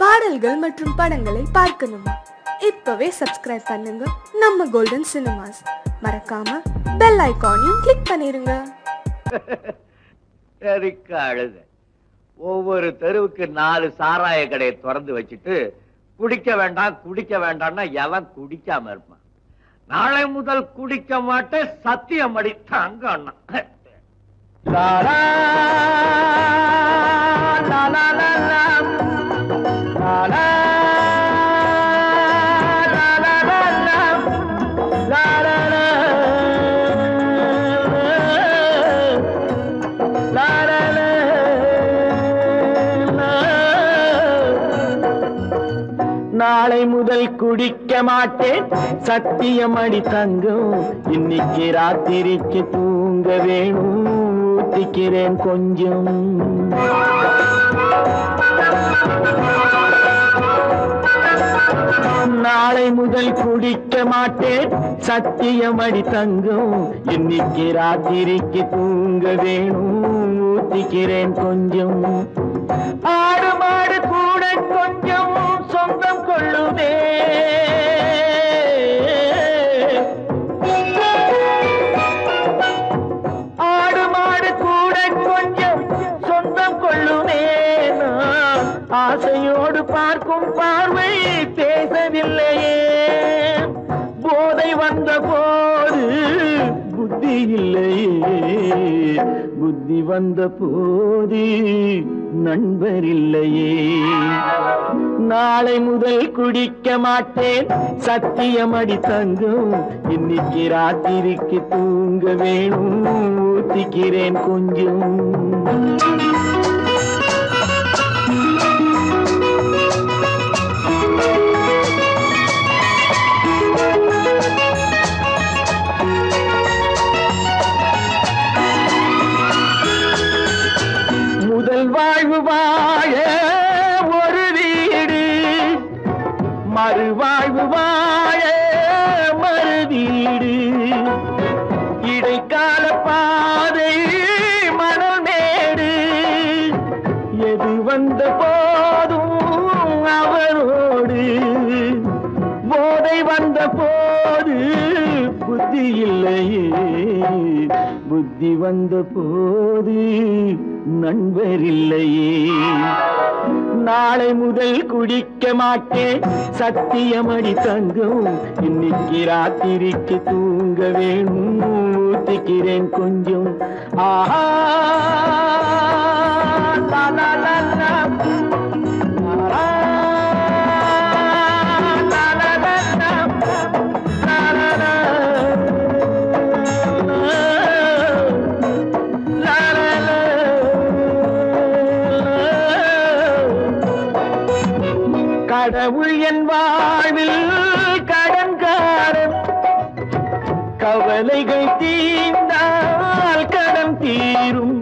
பாடல்கள் மற்றும் படங்களை பார்க்கணுமா? இப்பவே சப்ஸ்கிரைப் பண்ணுங்க நம்ம கோல்டன் சினிமாஸ். மறக்காம பெல் ஐகானையும் கிளிக் பண்ணிருங்க. அழுத ஒவ்வொரு தெருவுக்கு 4 சாராய கடையை திறந்து வச்சுட்டு குடிக்க வேண்டாம் குடிக்க வேண்டாம்னா எவன் குடிக்காம இருப்பான்? நாளை முதல் குடிக்க மாட்டேன் சத்தியம் அடித்தாங்க அண்ணா. நாளை முதல் குடிக்க மாட்டேன் சத்தியம் அடி தங்கம். இன்னைக்கு ராத்திரிக்கு தூங்க வேணும் ஊத்திக்கிறேன் கொஞ்சம். நாளை முதல் குடிக்க மாட்டேன் சத்தியம் அடி தங்கம். இன்னைக்கு ராத்திரிக்கு தூங்க வேணும் ஊத்திக்கிறேன் கொஞ்சம். ஆடு மாடு கூட கொஞ்சம் சொந்தம் கொள்ளுதே. ஆடு மாடு கூட கொஞ்சம் சொந்தம் கொள்ளுதே. நான் ஆசையோடு பார்க்கும் பார்வை பேசவில்லையே. போதை வந்த போது புத்தி இல்லையே. புத்தி வந்த போது நண்பர் இல்லையே. நாளை முதல் குடிக்க மாட்டேன் சத்தியம் அடி தங்கம். இன்னைக்கு ராத்திரிக்கு தூங்க வேணும் ஊத்திக்கிறேன் கொஞ்சம். முதல் வாழ்வு வாழ ஒரு வீடு, மறுவாழ்வு வாழ மறு வீடு. இடைக்கால பாதை மணல் மேடு. எது வந்த போதும் அவரோடு. போதை வந்த போது புத்தி இல்லையே. புத்தி வந்த போது நண்பர் இல்லையே. நாளை முதல் குடிக்க மாட்டேன் சத்தியம் அடி தங்கம். இன்னைக்கு ராத்திரிக்கு தூங்க வேணும் ஊத்திக்கிறேன் கொஞ்சம். ஆஹா லா லா லா. கடவுள் என் வாழ்வில் கடன்காரன். கவலைகள் தீர்ந்தால் கடன் தீரும்.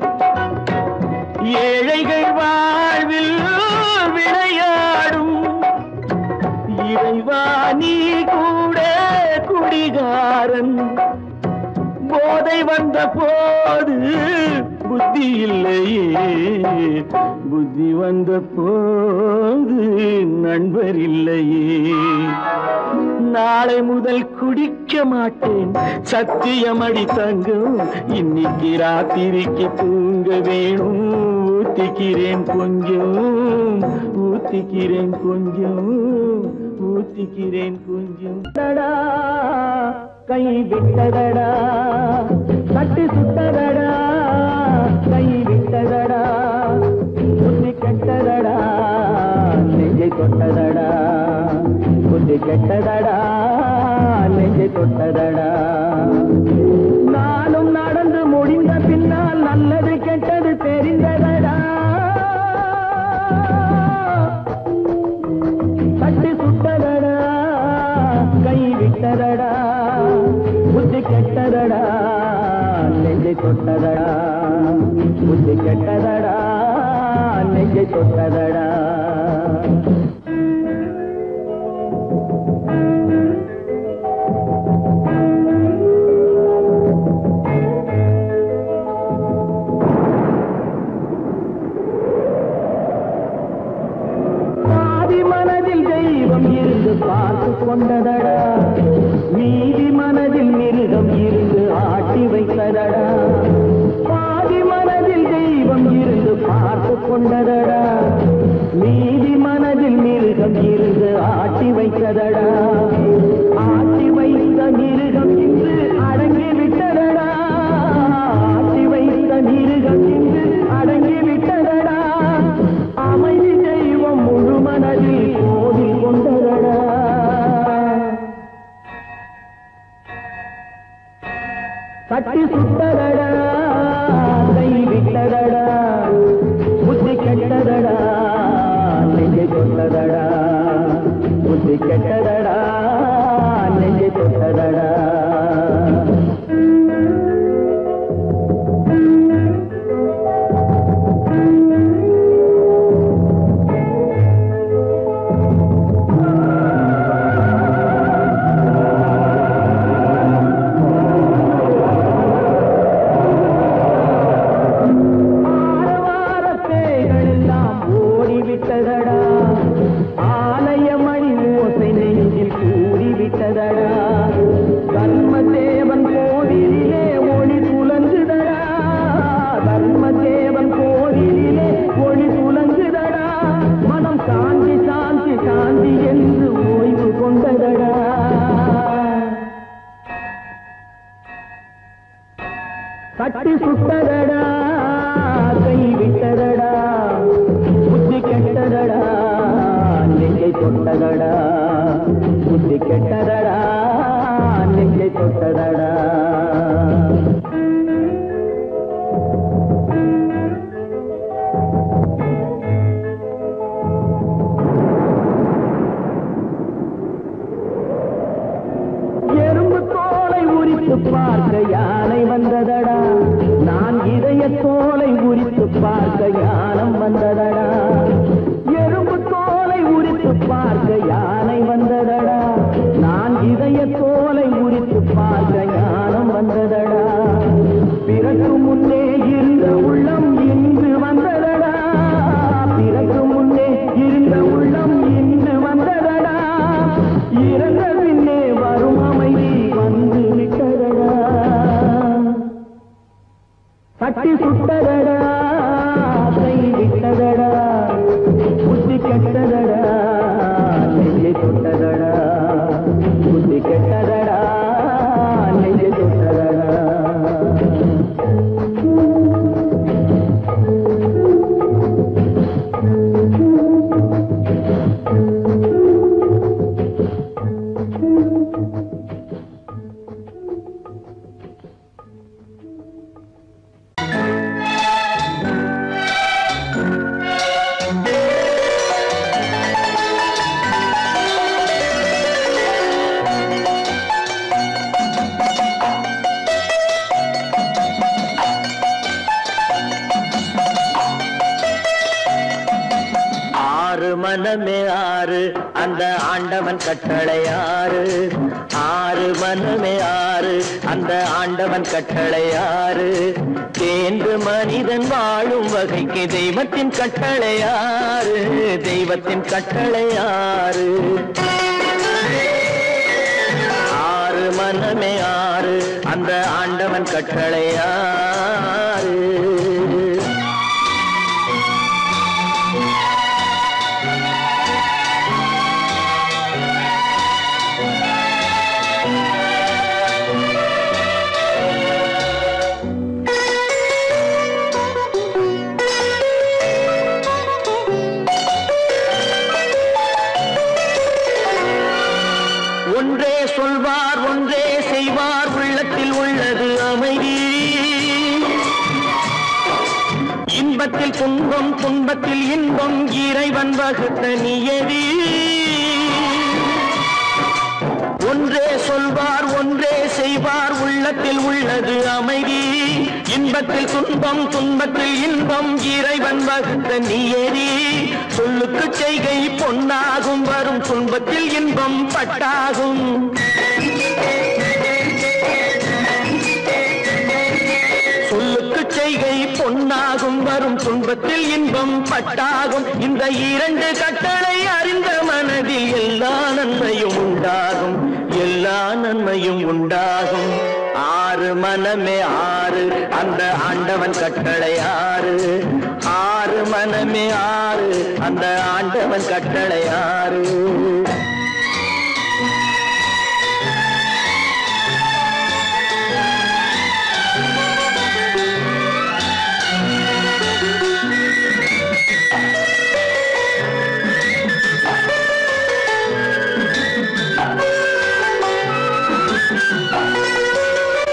ஏழைகள் வாழ்வில் விளையாடும். இறைவா நீ கூட குடிகாரன். போதை வந்த போது புத்தி இல்லையே. புத்தி வந்த போது நண்பர் இல்லையே. நாளை முதல் குடிக்க மாட்டேன் சத்தியம் அடி தங்கம். இன்னைக்கு ராத்திரிக்கு தூங்க வேணும் ஊத்திக்கிறேன் கொஞ்சம். ஊத்திக்கிறேன் கொஞ்சம். ஊத்திக்கிறேன் கொஞ்சம். கை விட்டதடா கட்டு சுட்டதடா. கை விட்டதடா புத்தி கெட்டதடா. நெஞ்சை தொட்டதடா புத்தி கெட்டதடா. நெஞ்சை தொட்டதடா. நானும் நடந்து முடிந்த பின்னால் நல்லது கெட்டது தெரிந்ததடா. கட்டு சுட்டதடா கை விட்டதடா புத்தி கெட்டதடா. நெஞ்சை தொட்டதடா புத்தி கெட்டதடா. நெஞ்சை தொட்டதடா. தெய்வம் இருந்து பார்த்து கொண்டதடா மீதி மனதில் மிருகம் இருந்து ஆட்டி வைத்ததடா பாதி மனதில் தெய்வம் இருந்து பார்த்து கொண்டதடா மீதி மனதில் மிருகம் இருந்து ஆட்டி வைத்ததடா ஆட்டி வைத்த மிருகம் இன்று அடங்கி விட்டதடா ஆட்டி வைத்த மிருகம் இன்று அடங்கி விட்டதடா அமைதி தெய்வம் முழு மனதில் கோவில் கொண்டதடா கட்டி சுட்டதடா கை விட்டதடா புத்தி கெட்டதடா நெஞ்சை தொட்டதடா புத்தி கெட்டதடா நெஞ்சை தொட்டதடா கட்டி சுட்டதடா கை விட்டதடா புத்தி கெட்டதடா நெஞ்சை தொட்டதடா புத்தி கெட்டதடா நெஞ்சை தொட்டதடா பார்க்க யானை வந்ததடா நான் இதய தோலை உரித்து பார்க்க ஞானம் வந்ததடா எறும்பு தோலை உரித்து பார்க்க யானை வந்ததடா நான் இதய தோலை உரித்து பார்க்க ஞானம் வந்ததடா பிறகு முன்னே இருந்த உள்ளம் இன்று வந்ததடா பிறகு முன்னே இருந்த உள்ளம் இன்று வந்ததடா இறந்த பின்னே வரும் அமைதி வந்து விட்டதடா கட்டி சுட்டதடா கை விட்டதடா புத்தி கெட்டதடா நெஞ்சை தொட்டதடா புத்தி கெட்டதடா நெஞ்சை தொட்டதடா மனமே ஆறு அந்த ஆண்டவன் கட்டளை ஆறு ஆறு மனமே ஆறு அந்த ஆண்டவன் கட்டளை ஆறு தேர்ந்து மனிதன் வாழும் வகைக்கு தெய்வத்தின் கட்டளை ஆறு தெய்வத்தின் கட்டளை ஆறு ஆறு மனமே ஆறு அந்த ஆண்டவன் கட்டளை ஆறு ஒன்றே சொல்வார் ஒன்றே செய்வார் உள்ளத்தில் உள்ளது அமைதி இன்பத்தில் துன்பம் துன்பத்தில் இன்பம் இறைவன் வகுத்த நியதி ஒன்றே சொல்வார் ஒன்றே செய்வார் உள்ளத்தில் உள்ளது அமைதி இன்பத்தில் துன்பம் துன்பத்தில் இன்பம் இறைவன் வகுத்த நியதி சொல்லுக்கு செய்கை பொன்னாகும் வரும் துன்பத்தில் இன்பம் பட்டாகும் சொல்லுக்கு செய்கை பொன்னாகும் வரும் துன்பத்தில் இன்பம் பட்டாகும் இந்த இரண்டு கட்டளை அறிந்த மனதில் எல்லா உண்டாகும். ஆறு மனமே ஆறு, அந்த ஆண்டவன் கட்டளை ஆறு. ஆறு மனமே ஆறு, அந்த ஆண்டவன் கட்டளை ஆறு.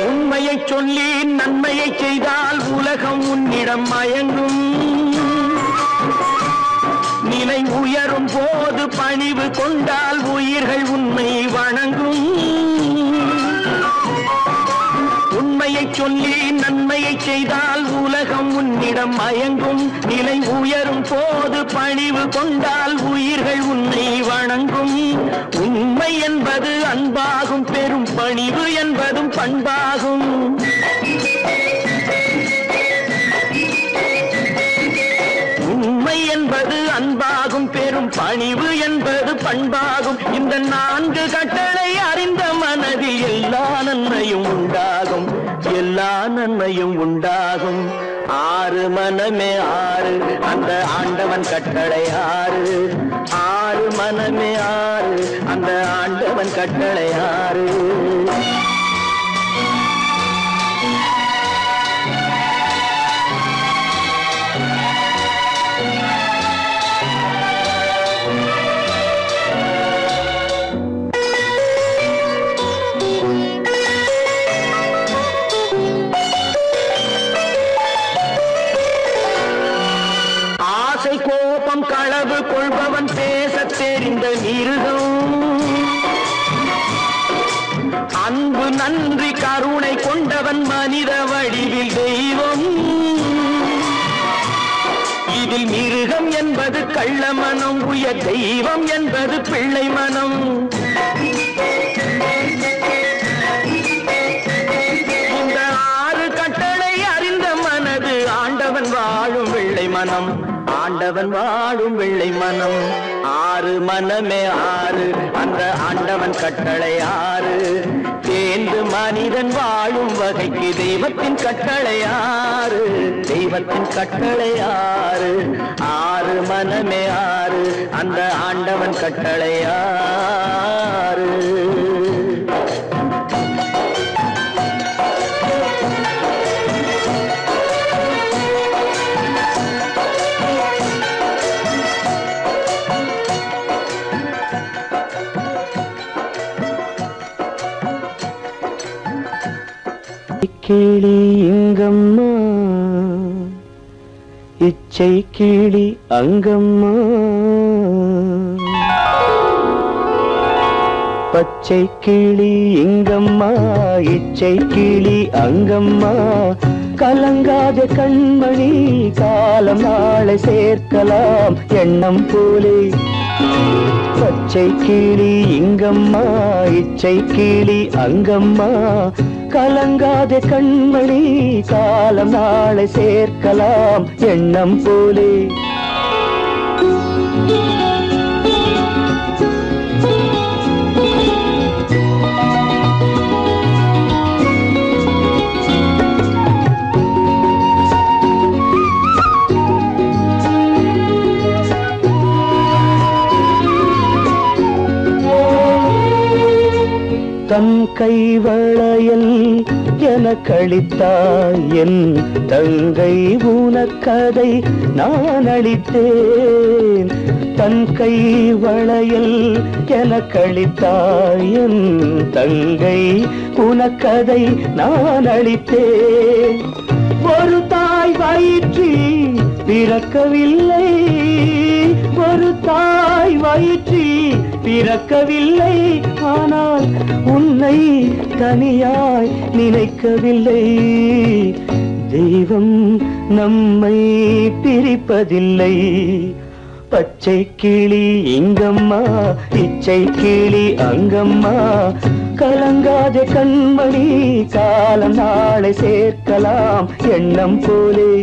உண்மையை சொல்லி நன்மையை செய்தால் உலகம் உன்னிடம் மயங்கும். நிலை உயரும் போது பணிவு கொண்டால் உயிர்கள் உன்னை வணங்கும். உண்மையை சொல்லி நன்மையை செய்தால் உலகம் உன்னிடம் மயங்கும். நிலை உயரும் போது பணிவு கொண்டால் உயிர்கள் உன்னை வணங்கும். உண்மை என்பது அன்பாகும், பெரும் பணிவு என்பதும் பண்பாகும். உண்மை என்பது அன்பாகும், பெரும் பணிவு என்பது பண்பாகும். இந்த 4 கட்டளை அறிந்த மனதில் எல்லா நன்மையும் உண்டாகும், எல்லா நன்மையும் உண்டாகும். ஆறு மனமே ஆறு, அந்த ஆண்டவன் கட்டளை ஆறு. ஆறு மனமே ஆறு, அந்த ஆண்டவன் கட்டளை ஆறு. கோபம் களவு கொள்பவன் பேசத் தெரிந்த மிருகம். அன்பு நன்றி கருணை கொண்டவன் மனித வடிவில் தெய்வம். இதில் மிருகம் என்பது கள்ள மனம், உயர் தெய்வம் என்பது பிள்ளை மனம். இந்த 6 கட்டளை அறிந்த மனது ஆண்டவன் வாழும் வெள்ளை மனம், ஆண்டவன் வாழும் வெள்ளை மனம். ஆறு மனமே ஆறு, அந்த ஆண்டவன் கட்டளை ஆறு. தேர்ந்து மனிதன் வாழும் வகைக்கு தெய்வத்தின் கட்டளை ஆறு, தெய்வத்தின் கட்டளை ஆறு. ஆறு மனமே ஆறு, அந்த ஆண்டவன் கட்டளை ஆறு. கிளி இங்கம்மா, இச்சை கிளி அங்கம்மா. பச்சை கிளி இங்கம்மா, இச்சை கிளி அங்கம்மா. கலங்காத கண்மணி, காலம் நாளை சேர்க்கலாம் எண்ணம் போலே. பச்சை கிளி இங்கம்மா, இச்சை கிளி அங்கம்மா. கலங்காத கண்மணி, காலம் நாளை சேர்க்கலாம் எண்ணம் போலே. தன் கைவளையல் எனக்களித்தாய் என் தங்கை, உனக்கதை நான் அளித்தேன். தன் கைவளையல் எனக்களித்தாய் என் தங்கை, உனக்கதை நான் அளித்தேன். ஒரு தாய் வயிற்றில் பிறக்கவில்லை, ஒரு தாய் வயிற்றில் பிறக்கவில்லை. ஆனால் உன்னை தனியாய் நினைக்கவில்லை. தெய்வம் நம்மை பிரிப்பதில்லை. பச்சை கிளி இங்கம்மா, இச்சை கிளி அங்கம்மா. கலங்காத கண்மணி, காலம் நாளை சேர்க்கலாம் எண்ணம் போலே.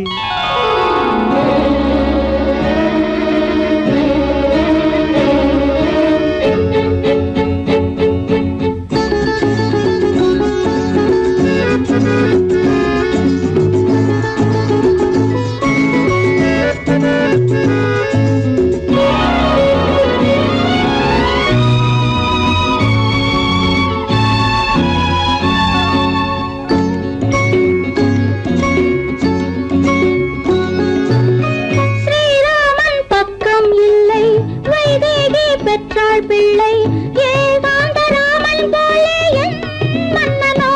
பெற்றாள் பிள்ளை ஏகாந்த ராமன் போலே என் மன்னனோ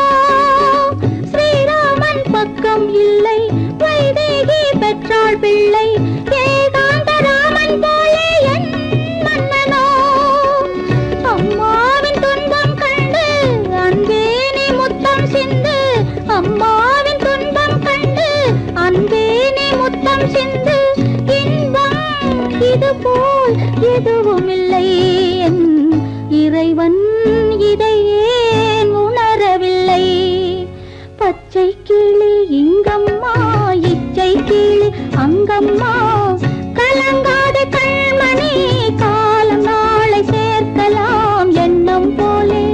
ஸ்ரீராமன் பக்கம் இல்லை வைதேகி பெற்றாள் பிள்ளை ஏகாந்த ராமன் போலே என் மன்னனோ அம்மாவின் துன்பம் கண்டு அன்பே நீ முத்தம் சிந்து அம்மாவின் துன்பம் கண்டு அன்பே நீ முத்தம் சிந்து இன்பம் இது போல் எதுவும் இல்லை என் இறைவன் இதை ஏன் உணரவில்லை பச்சை கிளி இங்கம்மா இச்சை கிளி அங்கம்மா கலங்காத கண்மணி காலம் நாளை சேர்க்கலாம் எண்ணம் போலே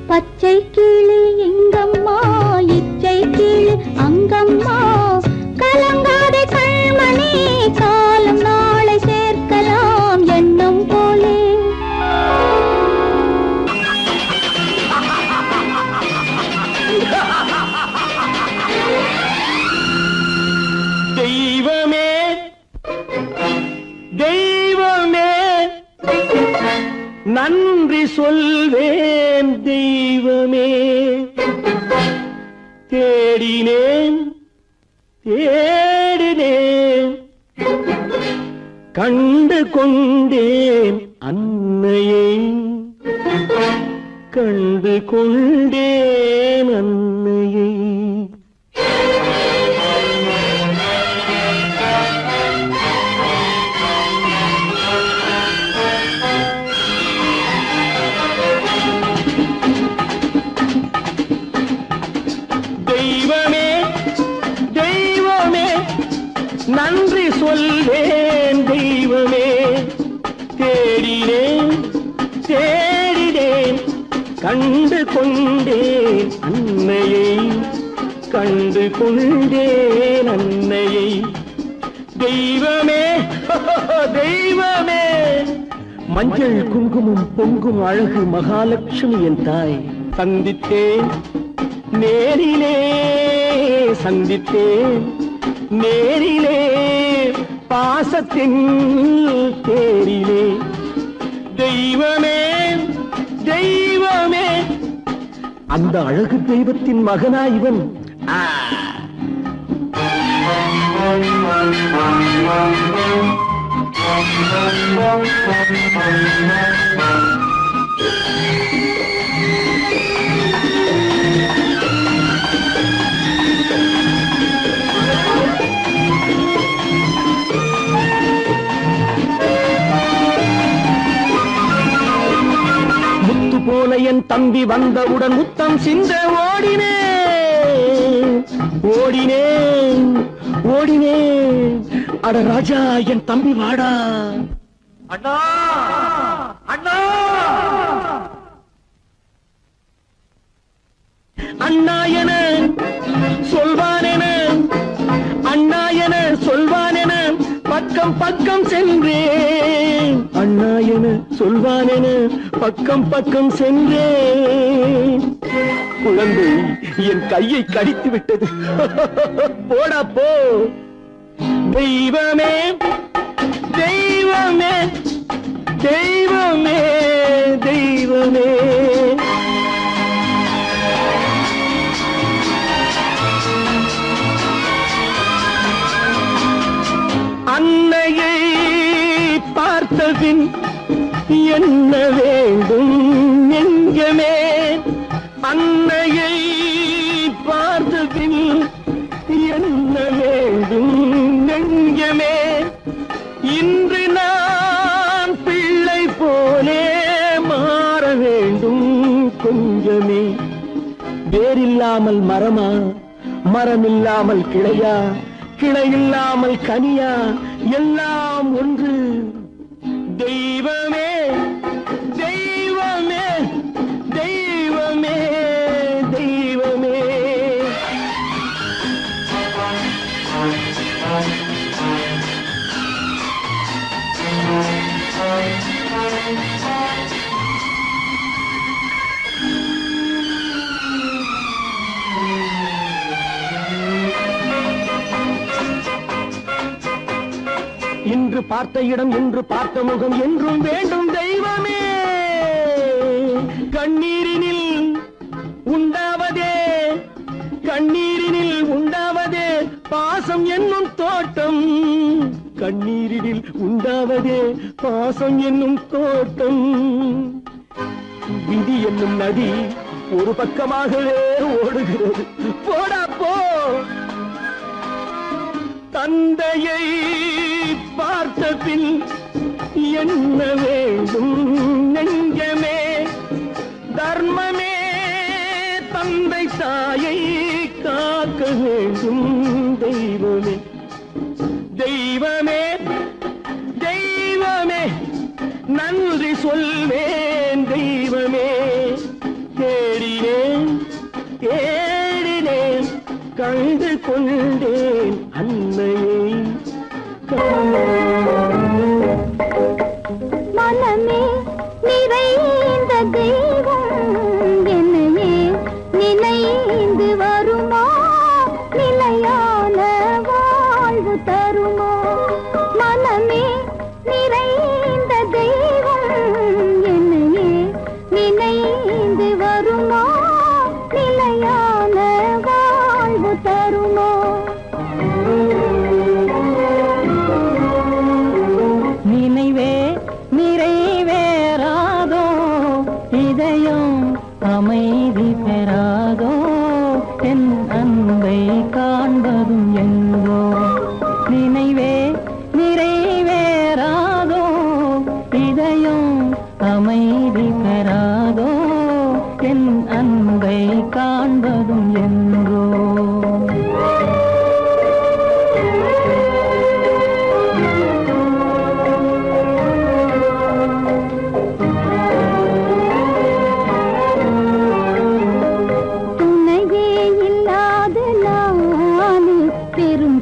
பச்சை கிளி இங்கம்மா இச்சை கிளி அங்கம்மா கலங்காத கண்மணி காலம் நாளை சேர்க்கலாம் எண்ணம் போலே தெய்வமே தெய்வமே நன்றி சொல்வேன் தெய்வமே தேடினேன் தேடினேன் கண்டு கொண்டேன் அன்னையை கண்டு கொண்டேன் அன்னையை தெய்வமே தெய்வமே நன்றி சொல்வேன் தெய்வமே தேடினேன் தேடினேன் கண்டு கொண்டேன் அன்னையை கண்டு கொண்டேன் அன்னையை தெய்வமே தெய்வமே மஞ்சள் குங்குமம் பொங்கும் அழகு மகாலட்சுமி என் தாய் சந்தித்தேன் நேரிலே சந்தித்தேன் நேரிலே பாசத்தின் தேரிலே தெய்வமே தெய்வமே அந்த அழகு தெய்வத்தின் மகனா இவன் முத்து போல என் தம்பி வந்தவுடன் முத்தம் சிந்த ஓடினேன் ஓடினேன் ஓடினேன் அட ராஜா என் தம்பி வாடா அண்ணா அண்ணா அண்ணா என சொல்வான் என அண்ணா என சொல்வான் என பக்கம் பக்கம் சென்றேன் அண்ணா என சொல்வான் என பக்கம் பக்கம் சென்றேன் குழந்தை என் கையை கடித்து விட்டது போடா போ தெய்வமே தெய்வமே தெய்வமே தெய்வமே அன்னையை பார்த்தபின் என்ன வேண்டும் நெஞ்சமே அன்னையை பார்த்த பின் என்ன வேண்டும் நெஞ்சமே இன்று நான் பிள்ளை போலே மாற வேண்டும் கொஞ்சமே வேரில்லாமல் மரமா மரமில்லாமல் கிளையா கிளையில்லாமல் கனியா எல்லாம் ஒன்று தெய்வமே தெய்வமே தெய்வமே தெய்வமே இன்று பார்த்த இடம் என்று பார்த்த முகம் என்றும் வேண்டும் தெய்வமே கண்ணீரினில் உண்டாவதே கண்ணீரினில் உண்டாவதே பாசம் என்னும் தோட்டம் கண்ணீரினில் உண்டாவதே பாசம் என்னும் தோட்டம் விதி என்னும் நதி ஒரு பக்கமாகவே ஓடுகிறது போடா போ தந்தையை பார்த்த பின் என்ன வேண்டும் நெஞ்சமே தர்மமே தந்தை தாயை காக்க வேண்டும் தெய்வமே தெய்வமே தெய்வமே நன்றி சொல்வேன் தெய்வமே தேடினேன் தேடினேன் கண்டு கொண்டேன் அன்னையை மனமே நிறைந்த தெய்வம் என்னையே நினைந்து வருமா நிலையான வாழ்வு தருமா மனமே நிறைந்த தெய்வம் என்னையே நினைந்து வருமா நிலையான வாழ்வு தருமா நினைவே நிறைவேறாதோ இதயம் அமைதி பெறாதோ என் அன்பை காண்பதும் எங்கோ நினைவே நிறைவேறாதோ இதயம் அமைதி பெறாதோ என் அன்பை காண்பதும் எங்கோ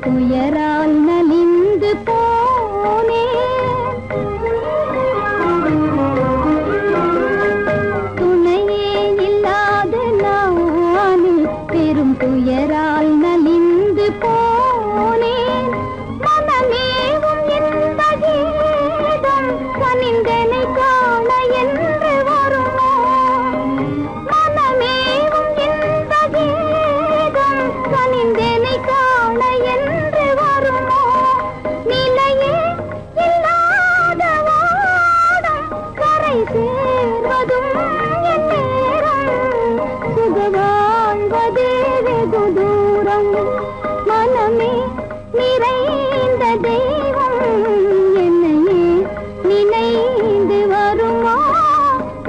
துயரால் நலிந்து போனேன் துணையே இல்லாத நான் பெரும் துயரால் நலிந்து போனேன் மனமேவும் இந்த கீதம் கனிந்தனை காண என்று வருமோ மனமேவும் இந்த கீதம் கனிந்தனை காண என்று வருமோ நிலையே இல்லாத வாடம் கரை சேர்வதும் என் நேரம் சுக வாழ்வதே வெகு தூரம் மனமே நிறைந்த தெய்வம் என்னையே நினைந்து வருமா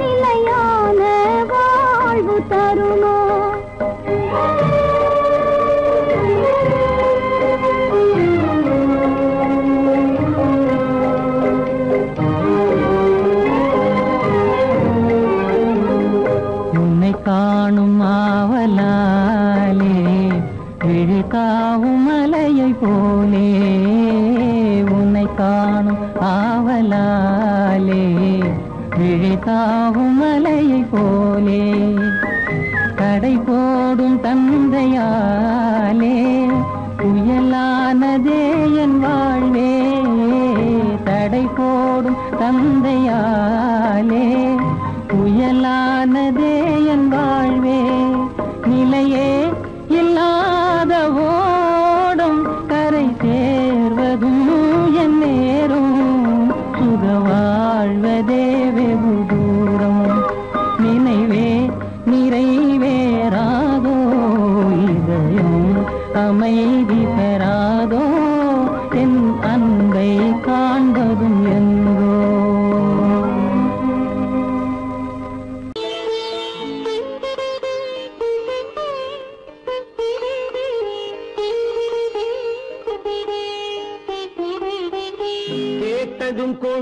நிலையான வாழ்வு தருமா உன்னை காணும் ஆவலாலே விழிகாவும் மலையை போலே உன்னை காணும் ஆவலாலே விழிகாவும் மலையை போலே கடை போடும் தந்தையாலே புயலானதே என் வாழ்வே தடை போடும் தந்தையாலே புயலானதே என் வாழ்வே நிலையே இல்லாத ஓடும் கரை சேர்வதும் என் நேரும் சுக வாழ்வதே வெகு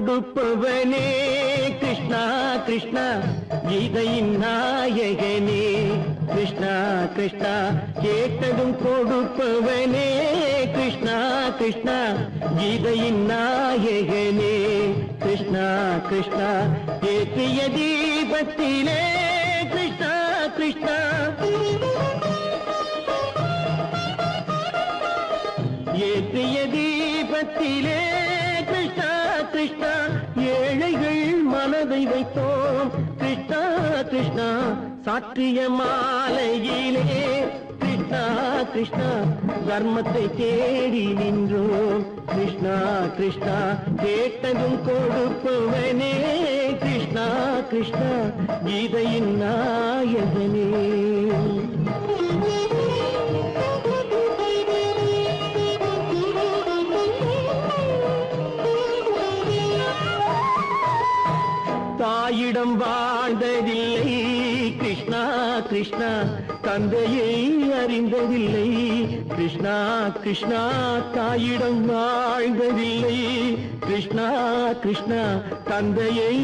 கொடுப்பவனே கிருஷ்ணா கிருஷ்ணா கீதையின் நாயகனே கிருஷ்ணா கிருஷ்ணா கேட்டதும் கொடுப்பவனே கிருஷ்ணா கிருஷ்ணா கீதையின் நாயகனே கிருஷ்ணா கிருஷ்ணா ஏற்றிய தீபத்திலே கிருஷ்ணா கிருஷ்ணா ஏற்றிய தீபத்திலே கிருஷ்ணா கிருஷ்ணா ஏழைகள் மனதை வைத்தோம் கிருஷ்ணா கிருஷ்ணா சாற்றிய மாலையிலே கிருஷ்ணா கிருஷ்ணா தர்மத்தை தேடி நின்றோம் கிருஷ்ணா கிருஷ்ணா கேட்டதும் கொடுப்பவனே கிருஷ்ணா கிருஷ்ணா கீதையின் நாயகனே தாயிடம் வாழ்ந்ததில்லை கிருஷ்ணா கிருஷ்ணா தந்தையை அறிந்ததில்லை கிருஷ்ணா கிருஷ்ணா தாயிடம் வாழ்ந்ததில்லை கிருஷ்ணா கிருஷ்ணா தந்தையை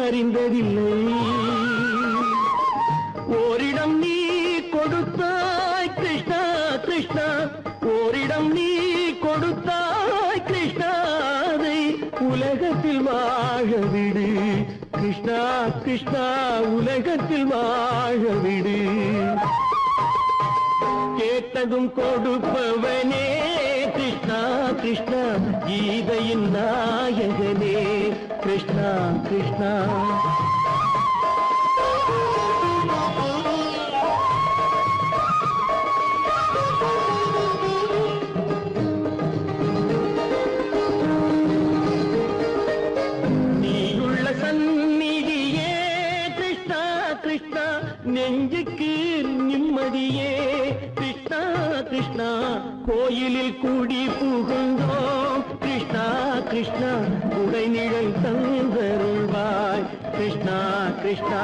அறிந்ததில்லை ஓரிடம் நீ கொடுத்தாய் கிருஷ்ணா கிருஷ்ணா ஓரிடம் நீ கொடுத்தாய் கிருஷ்ணாவை உலகத்தில் வாழ விடு கிருஷ்ணா கிருஷ்ணா உலகத்தில் வாழ விடு கேட்டதும் கொடுப்பவனே கிருஷ்ணா கிருஷ்ணா கீதையின் நாயகனே கிருஷ்ணா கிருஷ்ணா நெஞ்சுக்கு நிம்மதியே கிருஷ்ணா கிருஷ்ணா கோயிலில் கூடி புகுந்தோம் கிருஷ்ணா கிருஷ்ணா உடைநிழல் தந்தருள்வாய் கிருஷ்ணா கிருஷ்ணா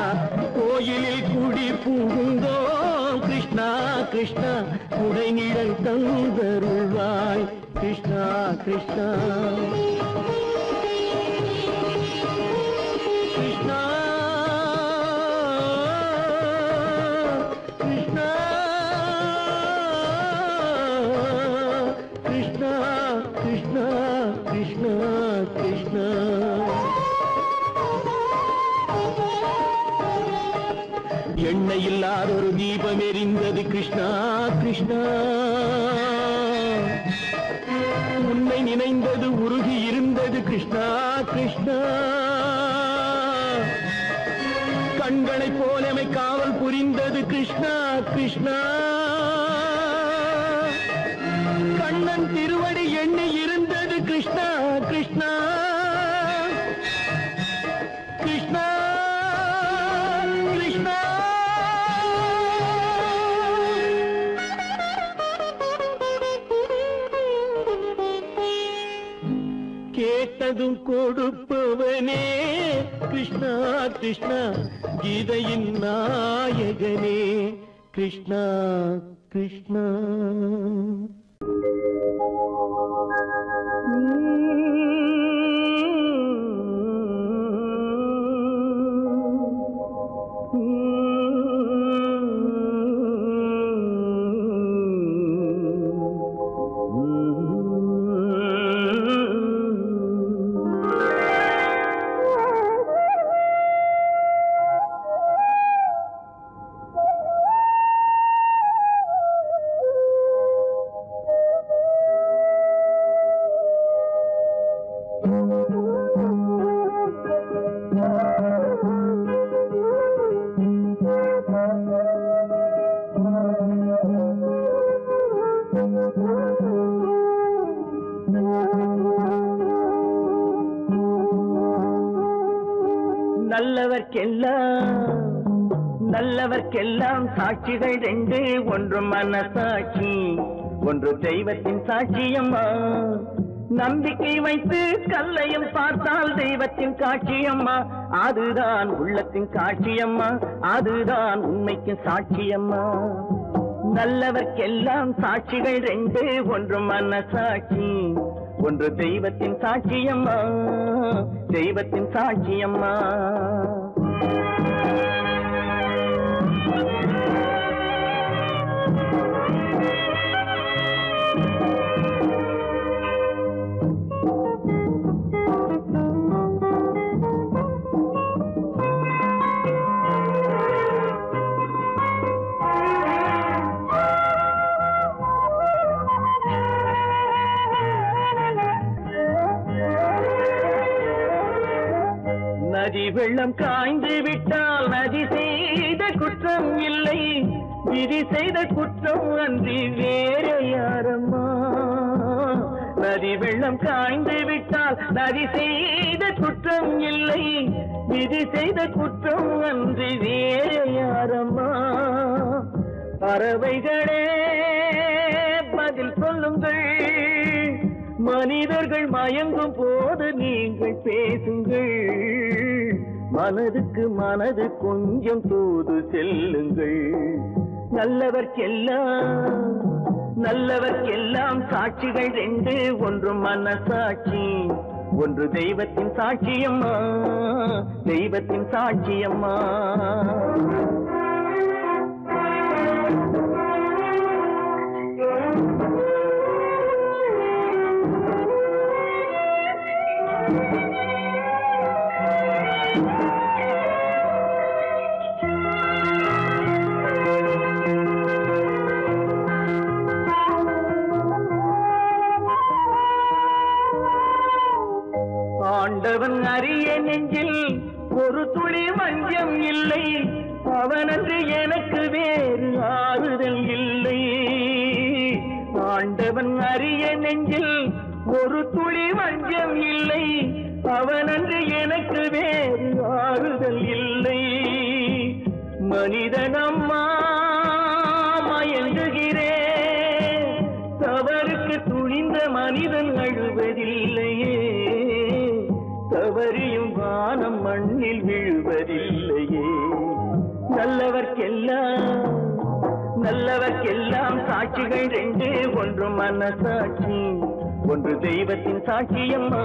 கோயிலில் கூடி புகுந்தோம் கிருஷ்ணா கிருஷ்ணா உடைநிழல் தந்தருள்வாய் கிருஷ்ணா கிருஷ்ணா கிருஷ்ணா கிருஷ்ணா கிருஷ்ணா எண்ணெய் இல்லாத ஒரு தீபம் எரிந்தது கிருஷ்ணா கிருஷ்ணா உன்னை நினைந்தது உருகி இருந்தது கிருஷ்ணா கிருஷ்ணா கண்களைப் போலமை காவல் புரிந்தது கிருஷ்ணா கிருஷ்ணா கண்ணன் திருவடி எண்ணி இருந்தது கிருஷ்ணா கிருஷ்ணா கிருஷ்ணா கிருஷ்ணா கேட்டதும் கொடுப்பவனே கிருஷ்ணா கிருஷ்ணா கீதையின் நாயகனே கிருஷ்ணா கிருஷ்ணா நல்லவர்க்கெல்லாம் சாட்சிகள் ரெண்டு ஒன்று மனசாட்சி ஒன்று தெய்வத்தின் சாட்சியம்மா நம்பிக்கை வைத்து கல்லையும் பார்த்தால் தெய்வத்தின் காட்சியம்மா அதுதான் உள்ளத்தின் காட்சியம்மா அதுதான் உண்மைக்கு சாட்சியம்மா நல்லவர்க்கெல்லாம் சாட்சிகள் ரெண்டு ஒன்று மனசாட்சி ஒன்று தெய்வத்தின் சாட்சியம்மா தெய்வத்தின் சாட்சியம்மா. நதி வெள்ளம் காய்ந்து விட்டால் நதி செய்த குற்றம் இல்லை, விதி செய்த குற்றம் அன்றி வேறு யாரம்மா. நதி வெள்ளம் காய்ந்து விட்டால் நதி செய்த குற்றம் இல்லை, விதி செய்த குற்றம் அன்றி வேறு யாரம்மா. பறவைகளே பதில் சொல்லுங்கள், மனிதர்கள் மயங்கும் போது நீங்கள் பேசுங்கள், மனதுக்கு மனது கொஞ்சம் தூது செல்லுங்கள். நல்லவர்க்கெல்லாம் சாட்சிகள் ரெண்டு, ஒன்று மனசாட்சி, ஒன்று தெய்வத்தின் சாட்சியம்மா, தெய்வத்தின் சாட்சியம்மா. ஆண்டவன் அறிய நெஞ்சில் ஒரு துளி வஞ்சம் இல்லை, அவனன்று எனக்கு வேறு ஆறுதல் இல்லை. ஆண்டவன் அறிய நெஞ்சில் ஒரு துளி வஞ்சம் இல்லை, அவனன்று எனக்கு வேறு ஆறுதல் இல்லை. மனிதனம்மா மயங்குகிறேன், தவறுக்கு துணிந்த மனிதன் அழுவதில்லையே, தவறியும் வானம் மண்ணில் விழுவதில்லையே. நல்லவர்க்கெல்லாம் சாட்சிகள் ரெண்டு, ஒன்று மனசாட்சி, ஒன்று தெய்வத்தின் சாட்சியம்மா.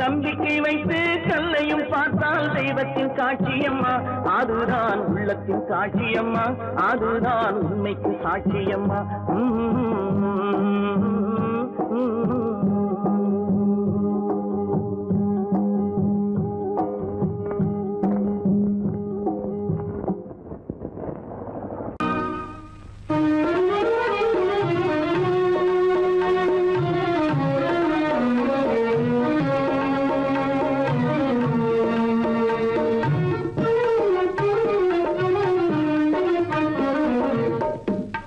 நம்பிக்கை வைத்து கல்லையும் பார்த்தால் தெய்வத்தின் சாட்சியம்மா, அதுதான் உள்ளத்தின் சாட்சியம்மா, அதுதான் உண்மைக்கு சாட்சியம்மா.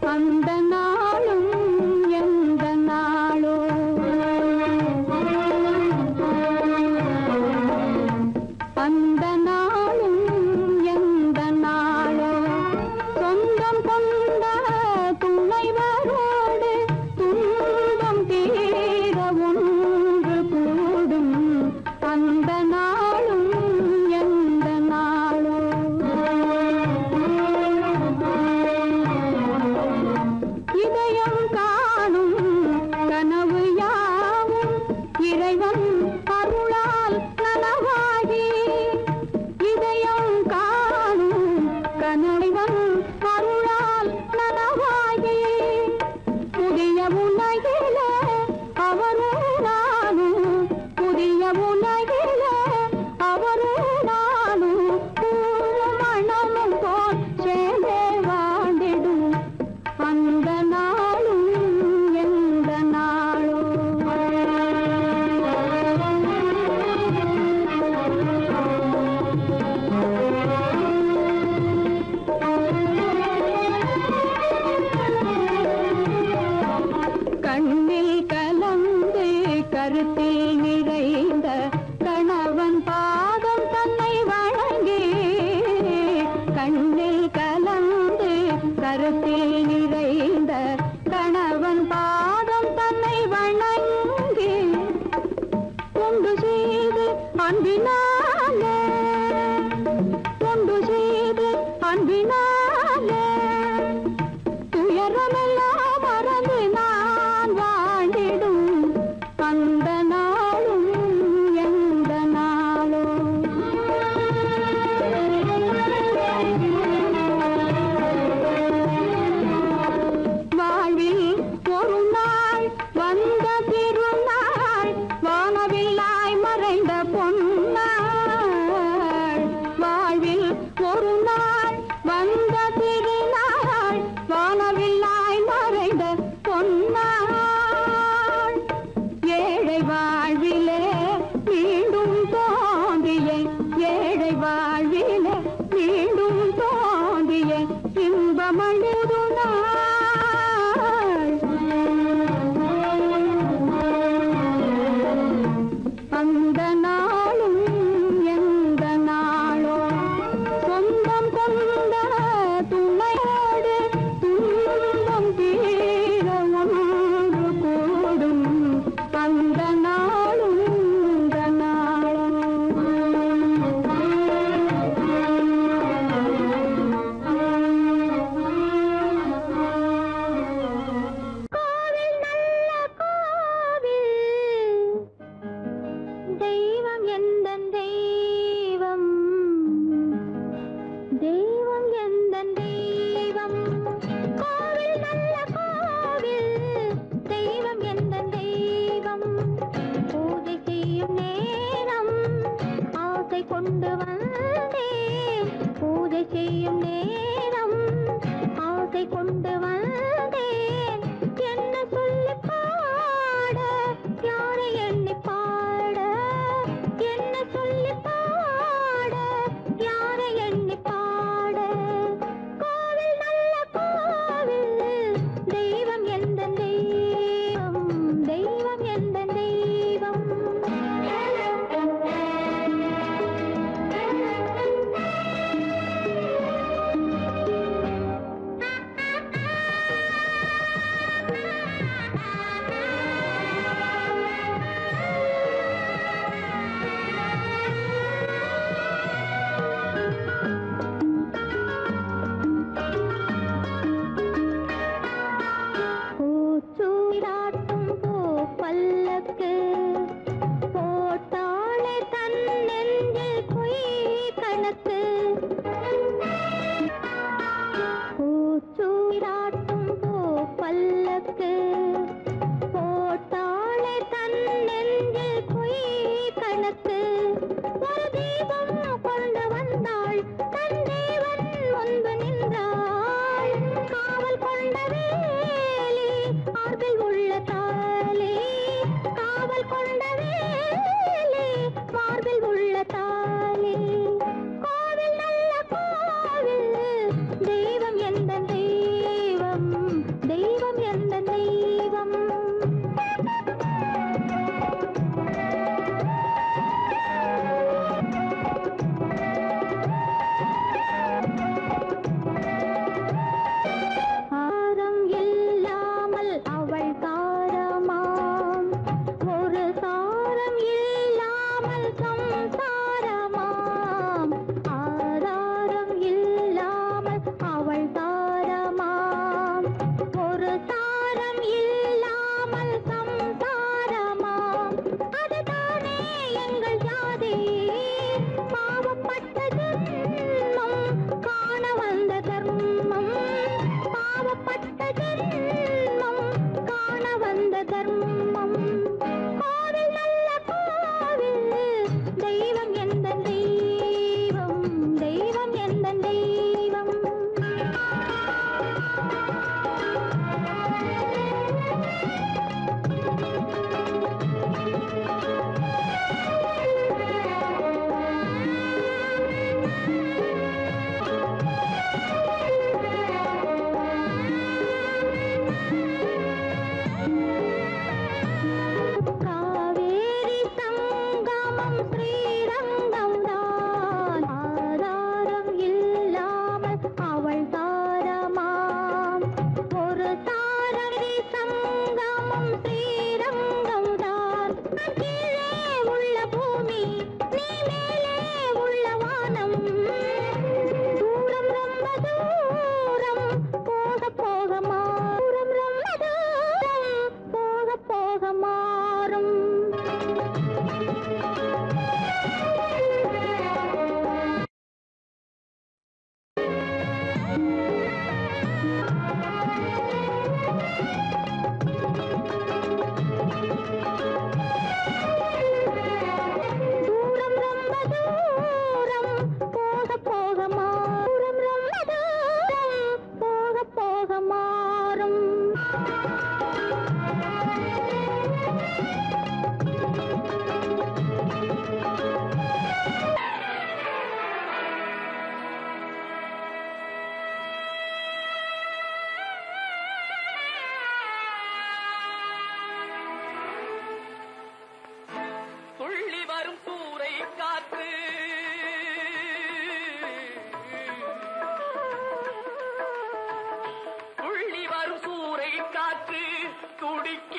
அந்த நாளும் எந்த மீண்டும் தோன்றிய இன்பமழுது நாள் அந்த நாளும் எந்த நாளோ சொந்தம் கொண்ட துணையோடு துன்பம் தீர ஒன்று கூடும் அந்த நாளும் இந்த நாளும்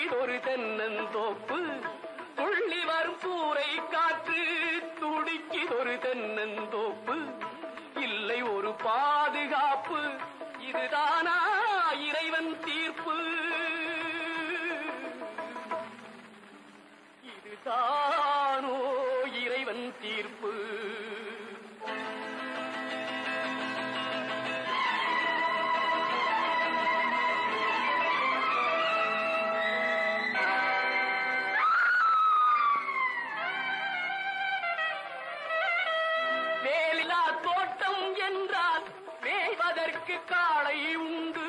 துடிக்கிதொரு தென்னந்தோப்பு துள்ளி வரும் கூரை காற்று துடிக்கிதொரு தென்னந்தோப்பு இல்லை ஒரு பாதுகாப்பு இதுதானா இறைவன் தீர்ப்பு இதுதானோ இறைவன் தீர்ப்பு வேலிலா தோட்டம் என்றால் மேய்வதற்கு காளை உண்டு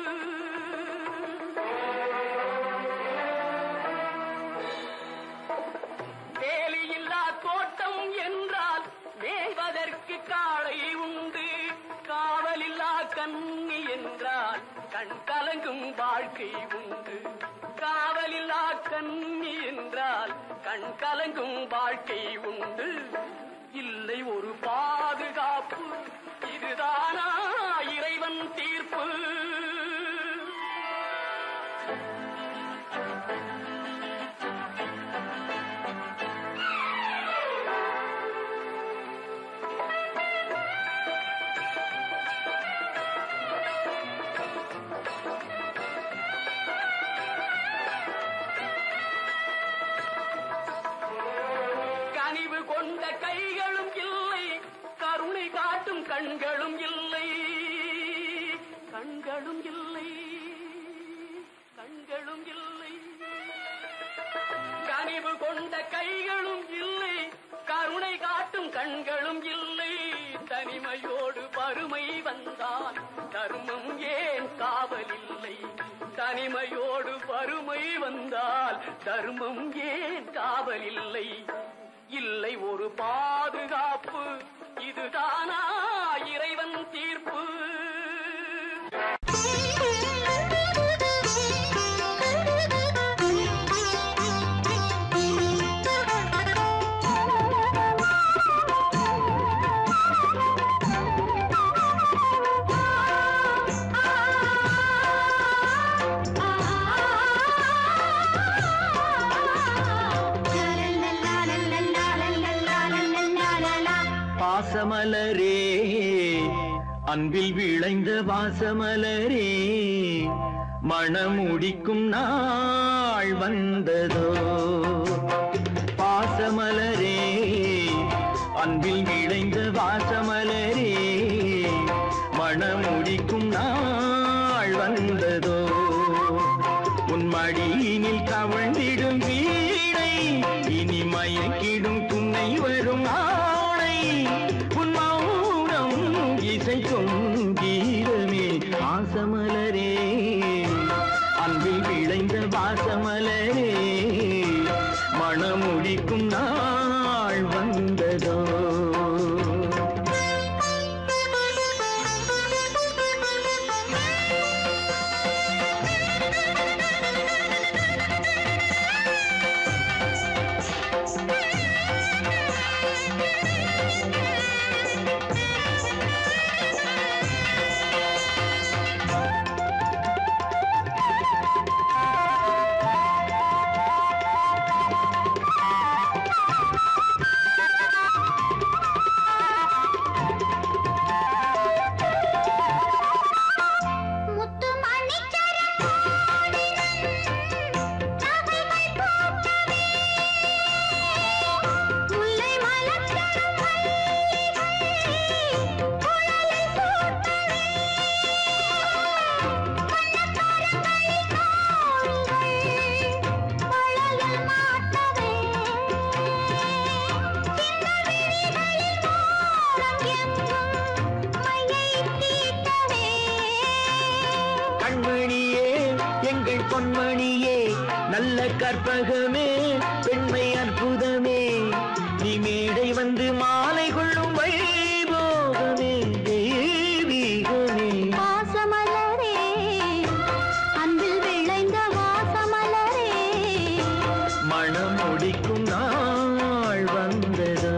வேலியில்லா தோட்டம் என்றால் மேய்வதற்கு காளை உண்டு காவலில்லா கண்ணி என்றால் கண் கலங்கும் வாழ்க்கை உண்டு காவலில்லா கண்ணி என்றால் கண் கலங்கும் வாழ்க்கை உண்டு இல்லை ஒரு பாதுகாப்பு இதுதானா இறைவன் தீர்ப்பு கனிவு கொண்ட கைகளும் இல்லை கருணை காட்டும் கண்களும் இல்லை கண்களும் இல்லை கண்களும் இல்லை கனிவு கொண்ட கைகளும் இல்லை கருணை காட்டும் கண்களும் இல்லை தனிமையோடு வறுமை வந்தால் தர்மம் ஏன் காவலில்லை தனிமையோடு வறுமை வந்தால் தர்மம் ஏன் காவலில்லை இல்லை ஒரு பாதுகாப்பு இதுதானா இறைவன் தீர்ப்பு வாசமலரே அன்பில் விளைந்த வாசமலரே மணமுடிக்கும் நாள் வந்ததோ பாசமலரே அன்பில் விளைந்த வாசமலரே மணமுடிக்கும் நாள் வந்ததோ உன் மடியினில் கவழ்ந்திடும் வீணை இனி மயக்கிடும் துணை வரும் உன் மௌனம் இசைக்கும் கீதமே வாசமலரே அன்பில் விளைந்த வாசமலரே மணமுடிக்கும் நாள் வந்ததோ பொன்மணியே நல்ல கற்பகமே பெண்மை அற்புதமே நீ மேடை வந்து மாலை கொள்ளும் வைபோகமே தெய்வீகமே வாசமலரே அன்பில் விளைந்த வாசமலரே மனம் முடிக்கும் நாள் வந்ததோ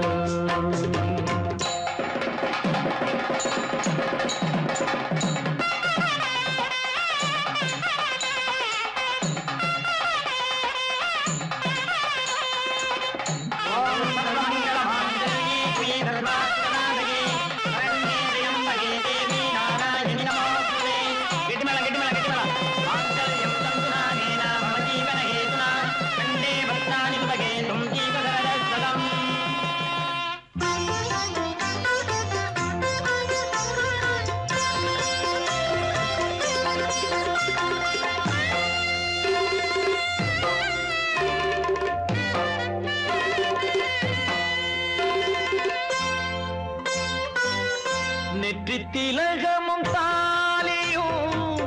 நெற்றி திலகமும் தாலியும்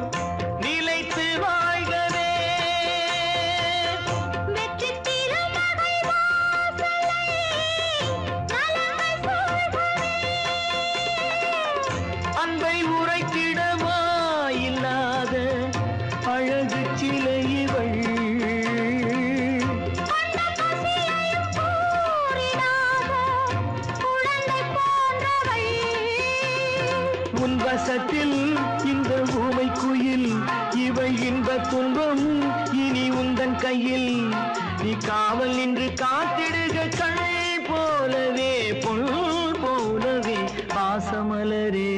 நிலைத்து வாழ்கவே. வெற்றி திருமகள் வாசலை நலங்கள் சூழ்கவே. அன்பை உரைத்திடமா இல்லாத அழகு சிலை இவள். உன் வசத்தில் இந்த ஊமை குயில் இவள் இன்ப துன்பம் இனி உந்தன் கையில். நீ காவல் நின்று காத்திடுக கண் போலவே பொன் போலவே. வாசமலரே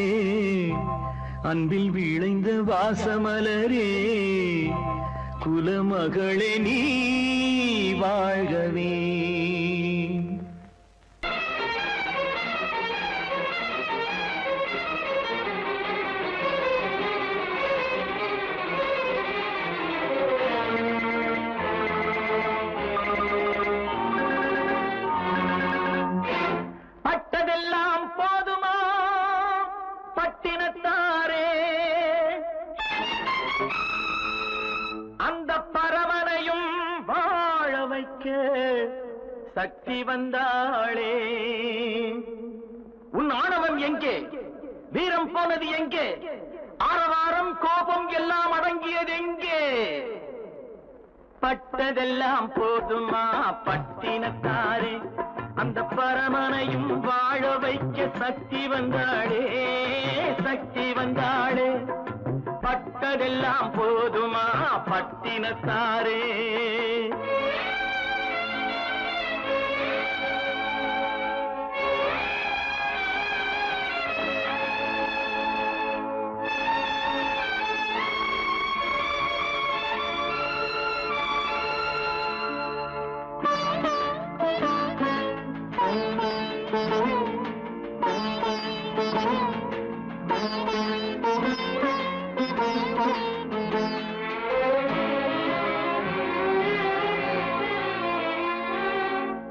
அன்பில் விளைந்த வாசமலரே குலமகளே நீ வாழ்கவே. பட்டதெல்லாம் போதுமா பட்டினத்தாரே, அந்த பரவனையும் வாழ வைக்க சக்தி வந்தாளே. உன் ஆணவம் எங்கே? வீரம் போனது எங்கே? ஆரவாரம் கோபம் எல்லாம் அடங்கியது எங்கே? பட்டதெல்லாம் போதுமா பட்டினத்தாரே, அந்த பரமனையும் வாழ வைக்க சக்தி வந்தாளே சக்தி வந்தாளே. பட்டதெல்லாம் போதுமா பட்டினத்தாரே.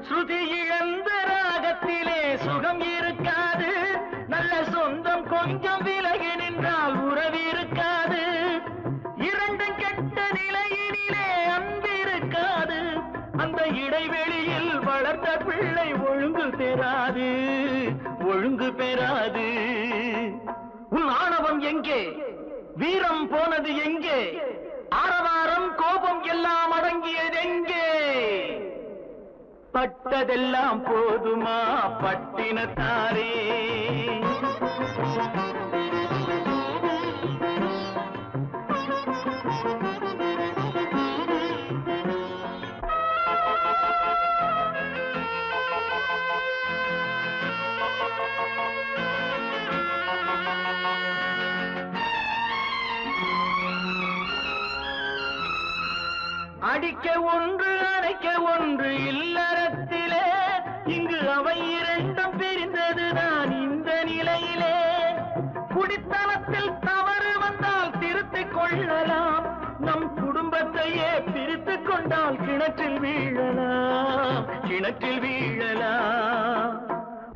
ஸ்ருதி இழந்த ராகத்திலே சுகம் இருக்காது. நல்ல சொந்தம் கொஞ்சம் விலகி நின்றால் உறவு இருக்காது. இரண்டும் கெட்ட நிலையினிலே அன்பு இருக்காது. அந்த இடைவெளியில் வளர்த்த பிள்ளை ஒழுங்கு பெறாது ஒழுங்கு பெறாது. உன் ஆணவம் எங்கே? வீரம் போனது எங்கே? ஆரவாரம் கோபம் எல்லாம் அடங்கியது எங்கே? பட்டதெல்லாம் போதுமா பட்டினத்தாரே. அடிக்க ஒன்று அடைக்க ஒன்று இல்லறத்திலே. இங்கு அவை இரண்டும் பிரிந்ததுதான் இந்த நிலையிலே. குடித்தனத்தில் தவறு வந்தால் திருத்திக் கொள்ளலாம். நம் குடும்பத்தையே பிரித்துக் கொண்டால் கிணற்றில் வீழலாம் கிணற்றில் வீழலாம்.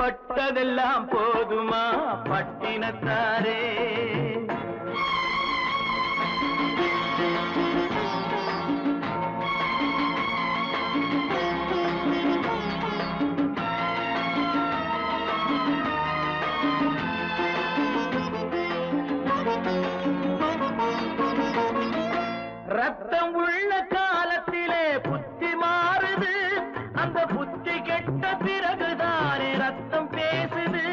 பட்டதெல்லாம் போதுமா பட்டினத்தாரே. ரத்தம் உள்ள காலத்திலே புத்தி மாறுது. அந்த புத்தி கெட்ட பிறகுதானே ரத்தம் பேசுது.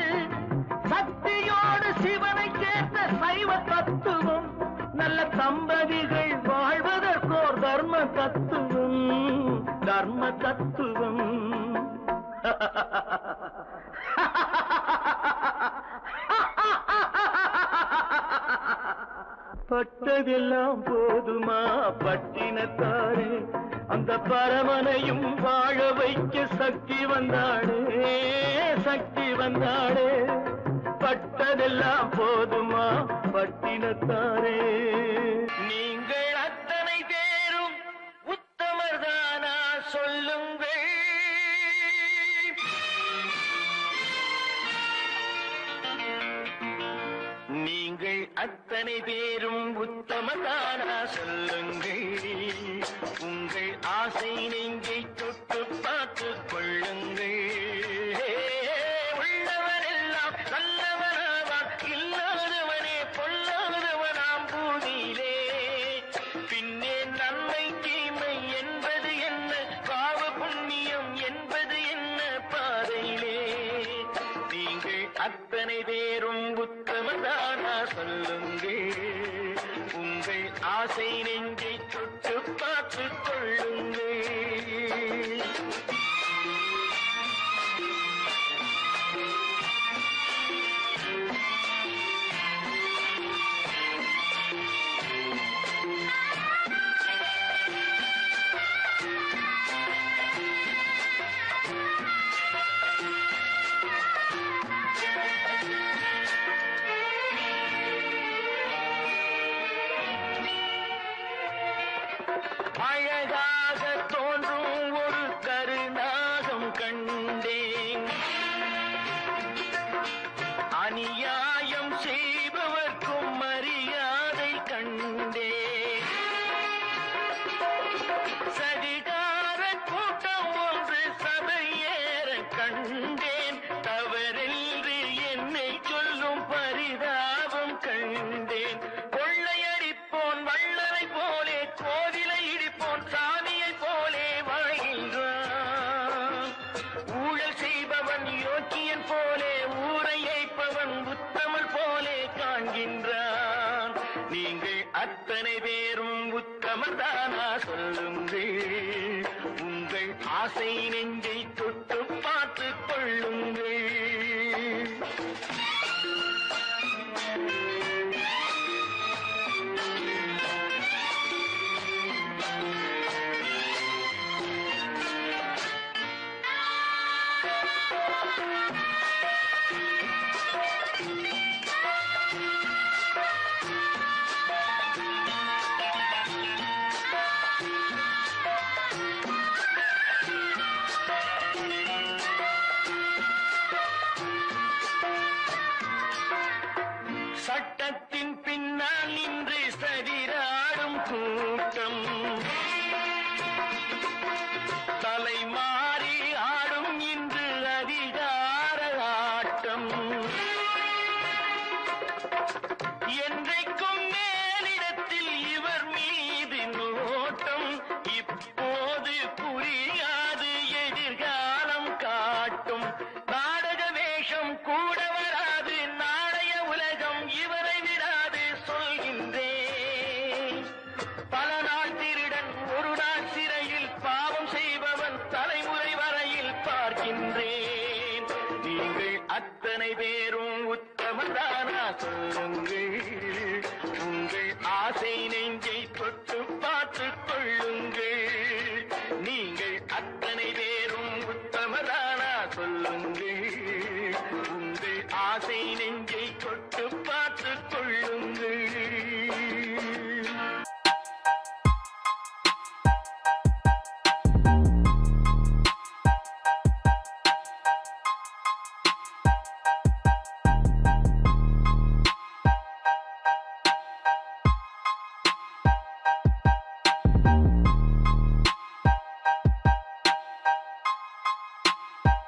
சக்தியோடு சிவனை சேர்ந்த சைவ தத்துவம் நல்ல தம்பதிகள் வாழ்வதற்கோர் தர்ம தத்துவம் தர்ம தத்துவம். பட்டதெல்லாம் போதுமா பட்டினத்தாரே, அந்த பரமனையும் வாழ வைக்க சக்தி வந்தாளே சக்தி வந்தாளே. பட்டதெல்லாம் போதுமா பட்டினத்தாரே. நீங்கள் அத்தனை பேரும் உத்தமர்தானா சொல்லுங்கள். நீங்கள் அத்தனை பேரும் உத்தமதானா சொல்லுங்கள். உங்கள் ஆசை நெஞ்சை தொட்டு பார்த்துக் கொள்ளுங்கள். உள்ளவனெல்லாம் நல்லவனாவான், இல்லாதவனே பொல்லாதவனாம் பூமியிலே. பின்னே நன்மை தீமை என்பது என்ன, பாவ புண்ணியம் என்பது என்ன பாதையிலே. நீங்கள் அத்தனை பேரும் உத்தமதானா சொல்லுங்கள். உங்கள் ஆசை நெஞ்சை தொட்டு பார்த்துக் கொள்ளுங்கள். அழகாக தோன்றும் ஒரு கருநாகம் கண்டேன். அநியாயம் செய்பவர்க்கும் மரியாதை கண்டேன். சதிகார கூட்டம் ஒன்று சபையேற கண்டேன். தவறென்று என்னை சொல்லும் பரிதாபம் கண்டேன். கொள்ளையடிப்போன் வள்ளலை போலே, கோவிலை இடிப்போன் சாமியை போலே வாழ்கின்றான். ஊழல் செய்பவன் யோக்கியன் போலே, ஊரை ஏய்ப்பவன் உத்தமன் போலே காண்கின்றான். நீங்கள் அத்தனை பேரும் உத்தமதானா சொல்லுங்கள். உங்கள் ஆசை நெஞ்சை தொட்டு பார்த்துக் கொள்ளுங்கள். சட்டத்தின் பின்னால் நின்று சதிராடும் கூட்டம், தலைமாறி ஆடும் இன்று அதிகார ஆட்டம். என்றைக்கும் மேலிடத்தில் இவர் மீது நோட்டம். இப்போது புரியாது, எதிர்காலம் காட்டும். நாடக வேஷம் கூட வராது, நாளைய உலகம் இவரை விடாது சொல்கின்றேன். பல நாள் திருடன் ஒரு நாள் சிறையில், பாவம் செய்பவன் தலைமுறை வரையில் பார்க்கின்றேன். நீங்கள் அத்தனை பேரும்